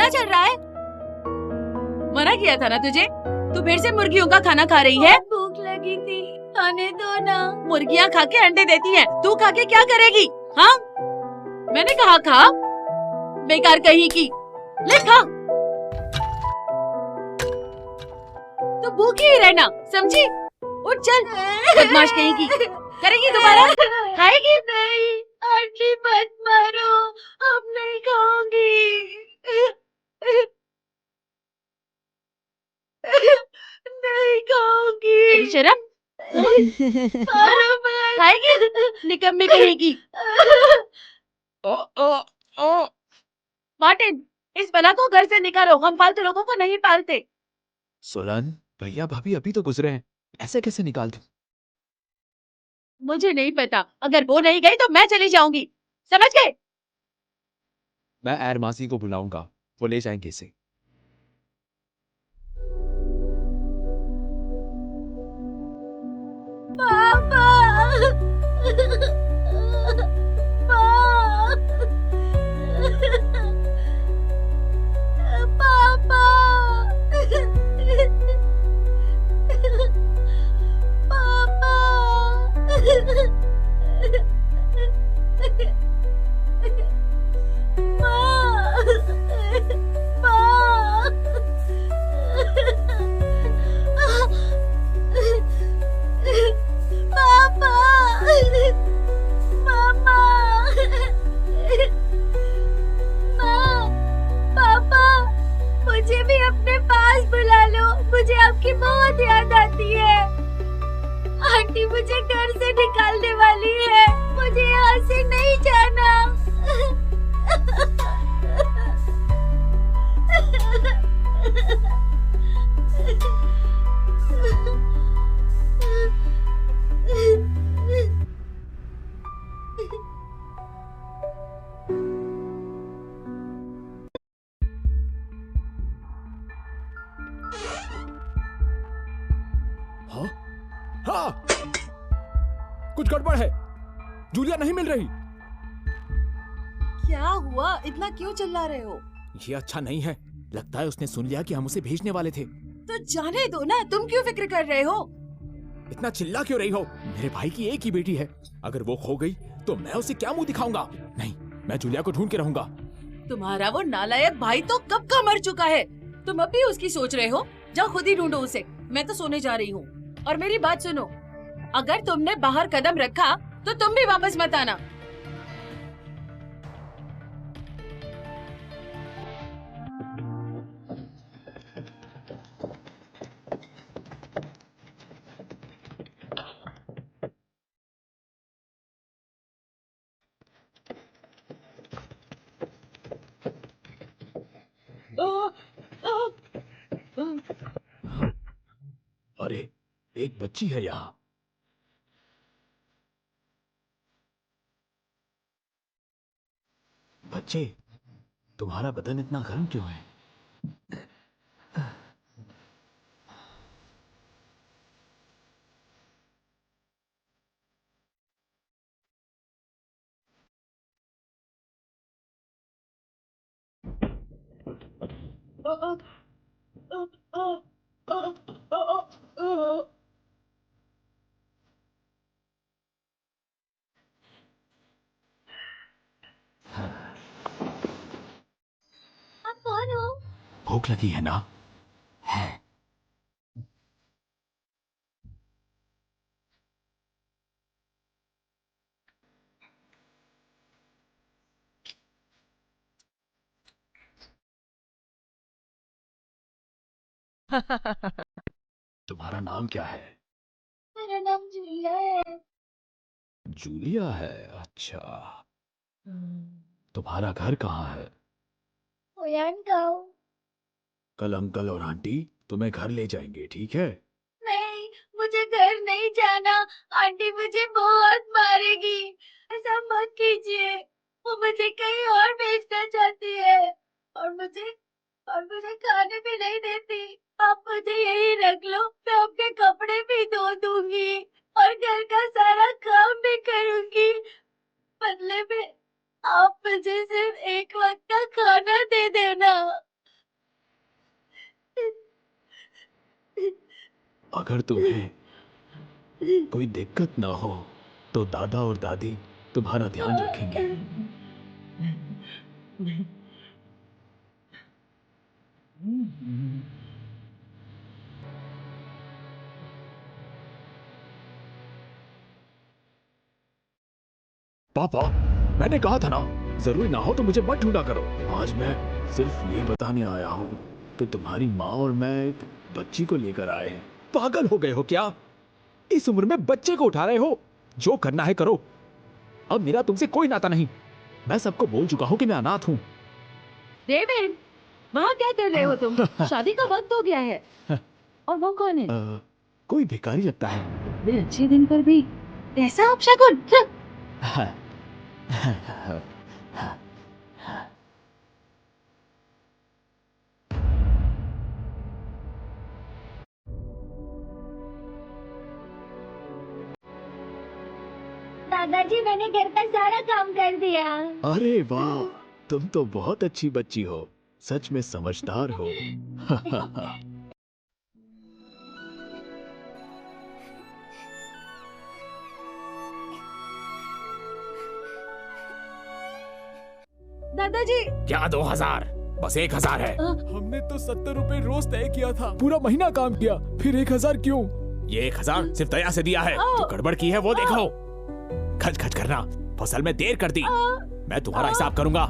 क्या चल रहा है? मना किया था ना तुझे? तू फिर से मुर्गियों का खाना खा रही है? भूख लगी थी, खाने दो ना। मुर्गियाँ खा के अंडे देती हैं, तू खा के क्या करेगी? हाँ, मैंने कहा खा, बेकार कहीं की। ले खा। तो भूखी ही रहना, समझी? उठ चल, बदमाश कहीं की। करेगी दोबारा? खाएगी? नहीं आंटी, मत मारो, अब नहीं खाऊंगी। नहीं खाऊंगी। शर्म। मारो मत। खाएगी? निकम्मी कहेगी। ओ ओ ओ मार्टिन, इस बला को घर से निकालो, हम फालतू लोगों को नहीं पालते। सोलन, भैया भाभी अभी तो गुजरे हैं, ऐसे कैसे निकाल दूं? मुझे नहीं पता, अगर वो नहीं गई तो मैं चली जाऊंगी, समझ गए? मैं एर मासी को बुलाऊंगा, वो ले जाएंगे इसे। पापा। पापा। मुझे भी अपने पास बुला लो, मुझे आपकी बहुत याद आती है। आंटी मुझे घर से निकालने वाली है, मुझे यहाँ से नहीं जाना। हाँ? हाँ! कुछ गड़बड़ है, जूलिया नहीं मिल रही। क्या हुआ? इतना क्यों चिल्ला रहे हो? ये अच्छा नहीं है, लगता है उसने सुन लिया कि हम उसे भेजने वाले थे। तो जाने दो ना, तुम क्यों फिक्र कर रहे हो? इतना चिल्ला क्यों रही हो? मेरे भाई की एक ही बेटी है, अगर वो खो गई तो मैं उसे क्या मुंह दिखाऊंगा? नहीं, मैं जूलिया को ढूंढ के रहूंगा। तुम्हारा वो नालायक भाई तो कब का मर चुका है, तुम अब भी उसकी सोच रहे हो? जाओ खुद ही ढूंढो उसे, मैं तो सोने जा रही हूँ। और मेरी बात सुनो, अगर तुमने बाहर कदम रखा तो तुम भी वापस मत आना। अरे, एक बच्ची है यहाँ। बच्चे, तुम्हारा बदन इतना गर्म क्यों है? आप कौन हो? भूख लगी है ना? है। तुम्हारा नाम क्या है? मेरा नाम जूलिया है। जूलिया है, अच्छा। तुम्हारा घर कहाँ है? ओयान गाँव। कल अंकल और आंटी तुम्हें घर ले जाएंगे, ठीक है? नहीं, मुझे घर नहीं जाना, आंटी मुझे बहुत मारेगी। ऐसा मत कीजिए, वो मुझे कहीं और भेजना चाहती है, और मुझे खाने भी नहीं देती। आप मुझे यही रख लो, मैं आपके कपड़े भी धो दूंगी और घर का सारा काम भी करूंगी। बदले में आप मुझे सिर्फ एक वक्त का खाना दे देना। अगर तुम्हें कोई दिक्कत ना हो तो दादा और दादी तुम्हारा ध्यान रखेंगे। पापा, मैंने कहा था ना, जरूरी ना हो तो मुझे मत ढूंढा करो। आज मैं सिर्फ ये बताने आया हूँ कि तुम्हारी माँ और मैं एक बच्ची को लेकर आए हैं। पागल हो गए हो क्या? इस उम्र में बच्चे को उठा रहे हो? जो करना है करो। अब मेरा तुमसे कोई नाता नहीं। मैं सबको बोल चुका हूँ कि मैं अनाथ हूँ। डेविड, वहाँ क्या कर रहे हो तुम? शादी का वक्त हो गया है। और वो कौन है? कोई भिखारी लगता है। बड़े अच्छे दिन पर भी ऐसा अपशगुन। दादाजी, मैंने घर का सारा काम कर दिया। अरे वाह, तुम तो बहुत अच्छी बच्ची हो, सच में समझदार हो। दादाजी। क्या 2000? बस 1000 है। हमने तो 70 रुपए रोज तय किया था। पूरा महीना काम किया, फिर 1000 क्यों? ये 1000 सिर्फ दया से दिया है। जो गड़बड़ की है वो देखो। खच खच करना, फसल में देर कर दी। मैं तुम्हारा हिसाब करूंगा।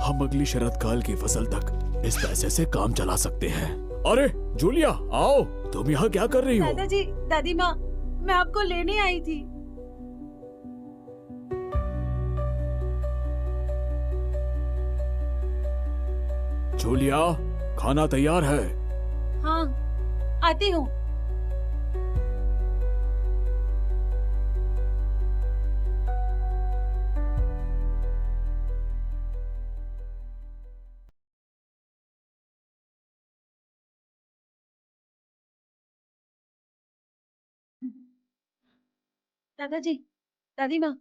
हम अगली शरद काल की फसल तक इस पैसे से काम चला सकते हैं। अरे जूलिया, आओ। तुम यहाँ क्या कर रही हो? दादाजी, दादी माँ, मैं आपको लेने आई थी। जूलिया, खाना तैयार है। हाँ, आती हूँ। दादाजी, दादी माँ,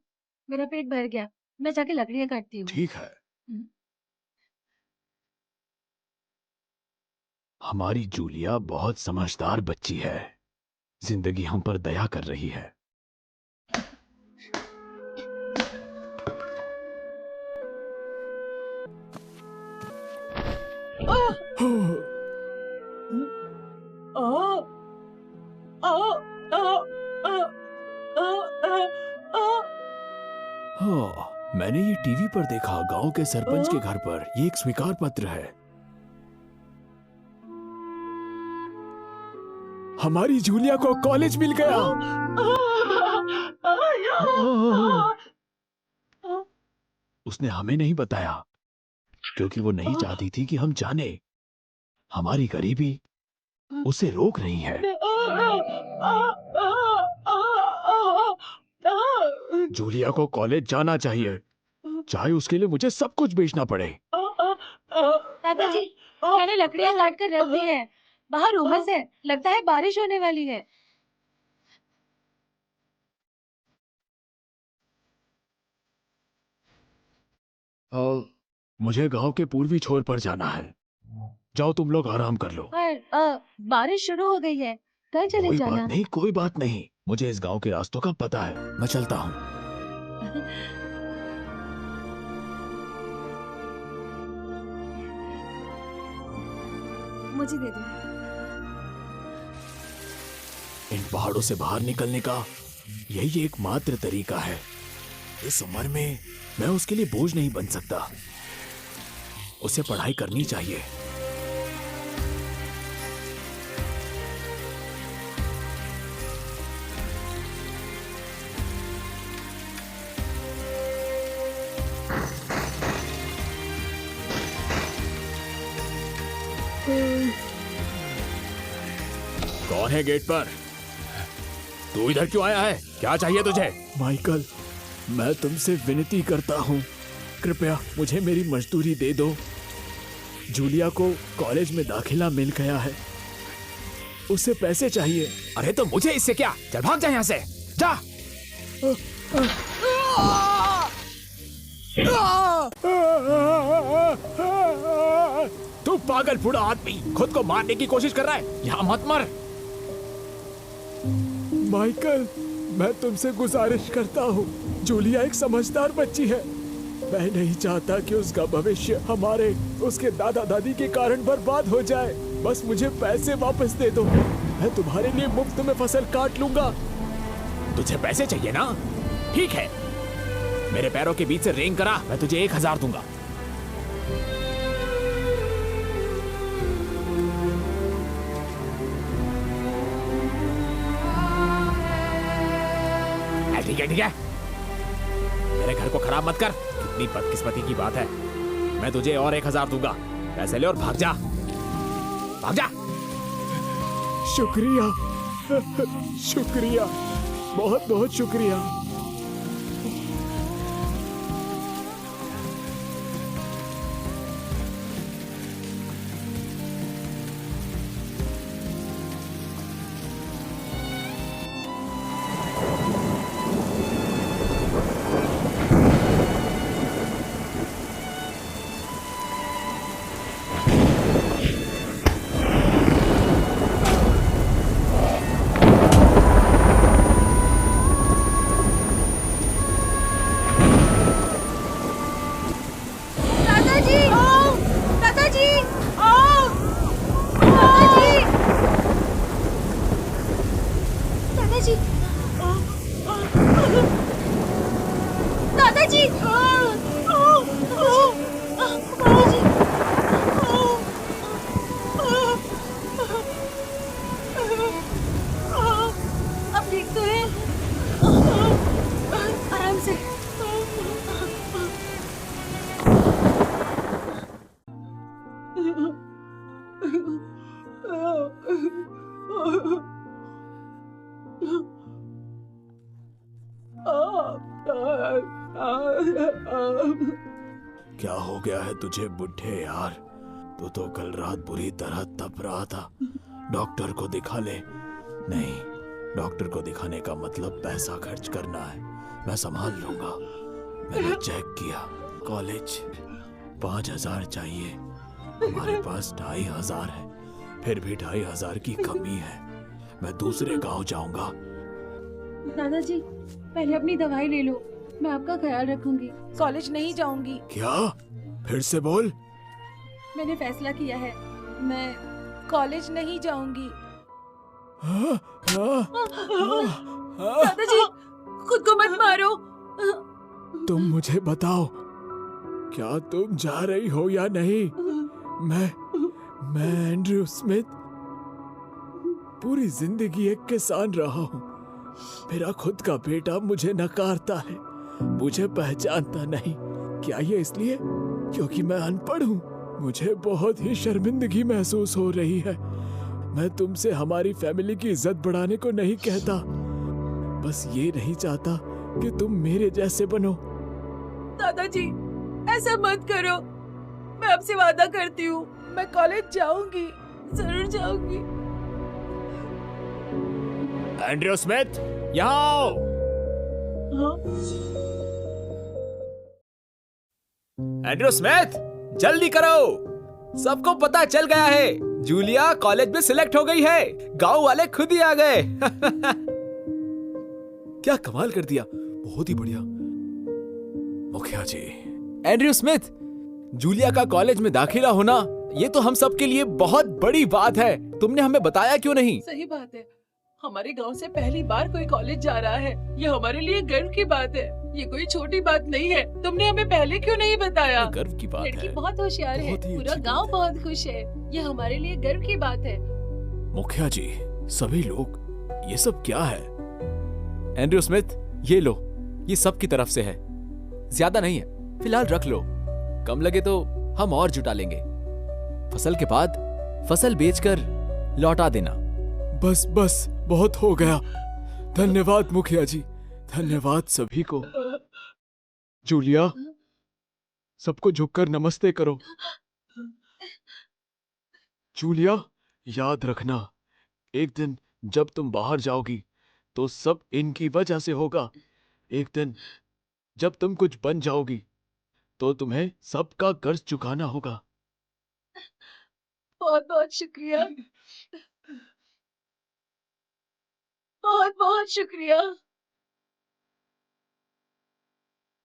मेरा पेट भर गया। मैं जाके लकड़ियाँ काटती हूँ। ठीक है। हमारी जूलिया बहुत समझदार बच्ची है। जिंदगी हम पर दया कर रही है। हाँ, मैंने ये टीवी पर देखा। गांव के सरपंच के घर पर ये एक स्वीकार पत्र है। हमारी जूलिया को कॉलेज मिल गया। उसने हमें नहीं बताया क्योंकि वो नहीं चाहती थी कि हम जाने। हमारी गरीबी उसे रोक रही है। जूलिया को कॉलेज जाना चाहिए, चाहे उसके लिए मुझे सब कुछ बेचना पड़े। दादाजी, मैंने लकड़ियाँ काट कर रख दी है। बाहर उमस है, लगता है बारिश होने वाली है। मुझे गांव के पूर्वी छोर पर जाना है। जाओ, तुम लोग आराम कर लो। पर बारिश शुरू हो गई है, घर चले कोई जाना। बात नहीं, कोई बात नहीं। मुझे इस गांव के रास्तों का पता है। मैं चलता हूँ। मुझे दे दो। इन पहाड़ों से बाहर निकलने का यही एकमात्र तरीका है। इस उम्र में मैं उसके लिए बोझ नहीं बन सकता। उसे पढ़ाई करनी चाहिए। कौन है गेट पर? तू इधर क्यों आया है? क्या चाहिए तुझे? माइकल, मैं तुमसे विनती करता हूँ, कृपया मुझे मेरी मजदूरी दे दो। जूलिया को कॉलेज में दाखिला मिल गया है, उसे पैसे चाहिए। अरे तो मुझे इससे क्या? चल भाग जा यहाँ से, जा। पागल बूढ़ा आदमी खुद को मारने की कोशिश कर रहा है। यहाँ मत मर। माइकल, मैं तुमसे गुजारिश करता हूँ, जूलिया एक समझदार बच्ची है। मैं नहीं चाहता कि उसका भविष्य हमारे उसके दादा दादी के कारण बर्बाद हो जाए। बस मुझे पैसे वापस दे दो, मैं तुम्हारे लिए मुफ्त में फसल काट लूंगा। तुझे पैसे चाहिए ना? ठीक है, मेरे पैरों के बीच से रेंग करा, मैं तुझे 1000 दूंगा। ठीक है ठीक है, मेरे घर को खराब मत कर। कितनी बदकिस्मती की बात है। मैं तुझे और 1000 दूंगा। पैसे ले और भाग जा, भाग जा। शुक्रिया, शुक्रिया, बहुत बहुत शुक्रिया। दादाजी, दादाजी, दादाजी, दादाजी, दादाजी, दादाजी, अब ठीक तो है? आराम से। क्या हो गया है तुझे बुढ़े यार? तू तो कल रात बुरी तरह तप रहा था। डॉक्टर को दिखा ले। नहीं, डॉक्टर को दिखाने का मतलब पैसा खर्च करना है। मैं संभाल लूंगा। मैंने चेक किया, कॉलेज 5000 चाहिए, हमारे पास 2500 है, फिर भी 2500 की कमी है। मैं दूसरे गांव जाऊंगा। दादाजी, पहले अपनी दवाई ले लो, मैं आपका ख्याल रखूंगी। कॉलेज नहीं जाऊंगी। क्या? फिर से बोल। मैंने फैसला किया है, मैं कॉलेज नहीं जाऊंगी। दादाजी, खुद को मत मारो। तुम मुझे बताओ, क्या तुम जा रही हो या नहीं? मैं एंड्रयू स्मिथ पूरी जिंदगी एक किसान रहा हूँ। मेरा खुद का बेटा मुझे नकारता है, मुझे पहचानता नहीं। क्या ये इसलिए क्योंकि मैं अनपढ़ हूँ? मुझे बहुत ही शर्मिंदगी महसूस हो रही है। मैं तुमसे हमारी फैमिली की इज्जत बढ़ाने को नहीं कहता, बस ये नहीं चाहता कि तुम मेरे जैसे बनो। दादाजी, ऐसा मत करो, मैं आपसे वादा करती हूँ, मैं कॉलेज जाऊंगी। जरूर जाऊंगी। एंड्रयू स्मिथ, यहाँ आओ। एंड्रयू स्मिथ, जल्दी करो, सबको पता चल गया है, जूलिया कॉलेज में सिलेक्ट हो गई है। गांव वाले खुद ही आ गए। क्या कमाल कर दिया, बहुत ही बढ़िया। मुखिया जी, एंड्रयू स्मिथ, जूलिया का कॉलेज में दाखिला होना ये तो हम सब के लिए बहुत बड़ी बात है। तुमने हमें बताया क्यों नहीं? सही बात है, हमारे गांव से पहली बार कोई कॉलेज जा रहा है, ये हमारे लिए गर्व की बात है। ये कोई छोटी बात नहीं है, तुमने हमें पहले क्यों नहीं बताया? गर्व की बात लड़की है। बहुत होशियार है, बहुत ही पूरा अच्छी गांव बात है। बहुत खुश है, ये हमारे लिए गर्व की बात है। मुखिया जी, सभी लोग, ये सब क्या है? एंड्रयू स्मिथ, ये लो, ये सब की तरफ से है, ज्यादा नहीं है, फिलहाल रख लो। कम लगे तो हम और जुटा लेंगे। फसल के बाद फसल बेचकर लौटा देना। बस बस, बहुत हो गया। धन्यवाद मुखिया जी, धन्यवाद सभी को। जूलिया, सबको झुककर नमस्ते करो। जूलिया, याद रखना, एक दिन जब तुम बाहर जाओगी तो सब इनकी वजह से होगा। एक दिन जब तुम कुछ बन जाओगी तो तुम्हें सबका कर्ज चुकाना होगा। बहुत बहुत शुक्रिया, बहुत बहुत शुक्रिया,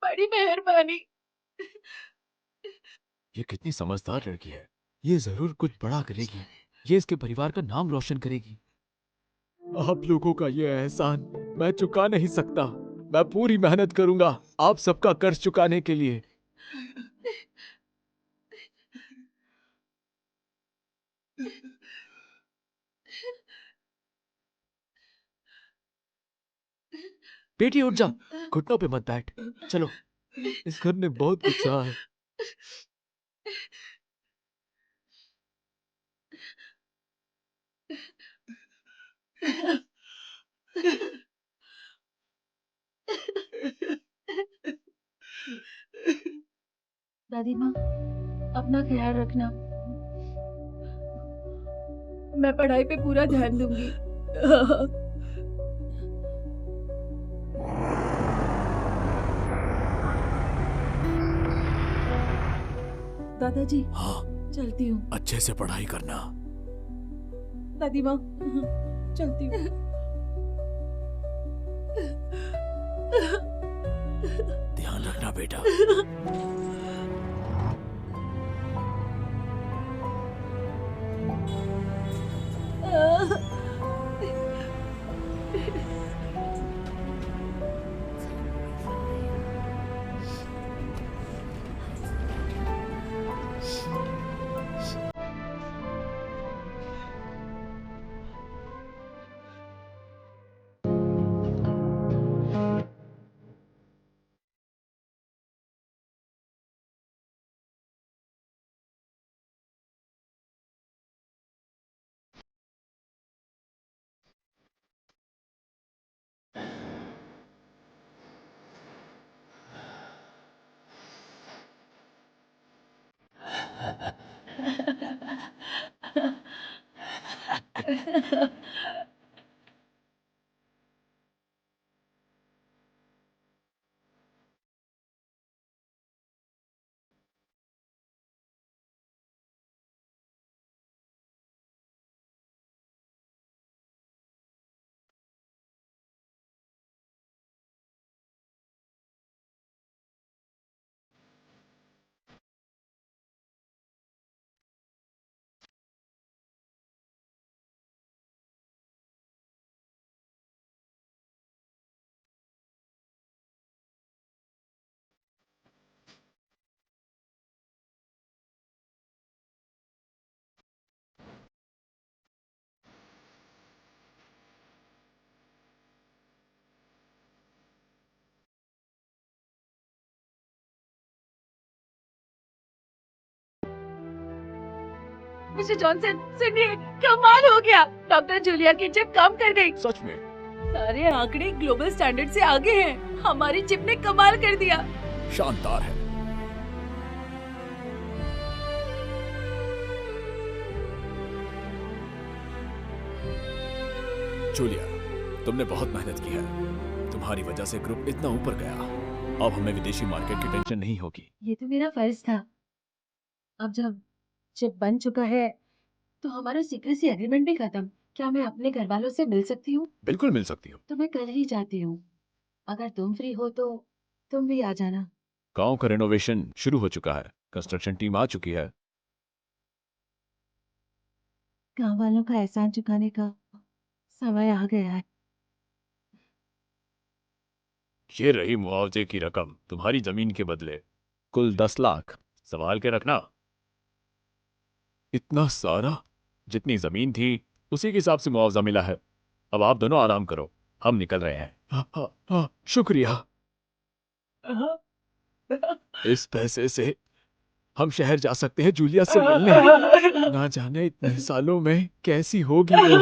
बड़ी मेहरबानी। ये कितनी समझदार लड़की है। ये जरूर कुछ बड़ा करेगी। ये इसके परिवार का नाम रोशन करेगी। आप लोगों का ये एहसान मैं चुका नहीं सकता। मैं पूरी मेहनत करूंगा आप सबका कर्ज चुकाने के लिए। बेटी उठ जा, घुटनों पे मत बैठ। चलो, इस घर ने बहुत कुछ सहा है। दादी माँ, अपना ख्याल रखना। मैं पढ़ाई पे पूरा ध्यान दूंगी। दादाजी, हाँ, चलती हूँ। अच्छे से पढ़ाई करना। दादी माँ, चलती हूँ। ध्यान रखना बेटा। मिस्टर जॉनसन, सुनिए, कमाल हो गया। डॉक्टर जूलिया की चिप काम कर गई। सच में? सारे आंकड़े ग्लोबल स्टैंडर्ड से आगे हैं। हमारी चिप ने कमाल कर दिया। शानदार है। जूलिया, तुमने बहुत मेहनत की है। तुम्हारी वजह से ग्रुप इतना ऊपर गया। अब हमें विदेशी मार्केट की टेंशन नहीं होगी। ये तो मेरा फर्ज था। अब जब चिप बन चुका है तो हमारा सीक्रेसी एग्रीमेंट भी खत्म। क्या मैं अपने घर वालों से मिल सकती हूँ? बिल्कुल मिल सकती हो। तो मैं कल ही जाती हूँ। अगर तुम फ्री हो तो तुम भी आ जाना। गांव का रेनोवेशन शुरू हो चुका है। कंस्ट्रक्शन टीम आ चुकी है। गाँव वालों का एहसान चुकाने का समय आ गया है। ये रही मुआवजे की रकम तुम्हारी जमीन के बदले। कुल 10 लाख। संभाल के रखना। इतना सारा? जितनी जमीन थी उसी के हिसाब से मुआवजा मिला है। अब आप दोनों आराम करो, हम निकल रहे हैं। हाँ हाँ हाँ, शुक्रिया। इस पैसे से हम शहर जा सकते हैं जूलिया से मिलने। ना जाने इतने सालों में कैसी होगी वो।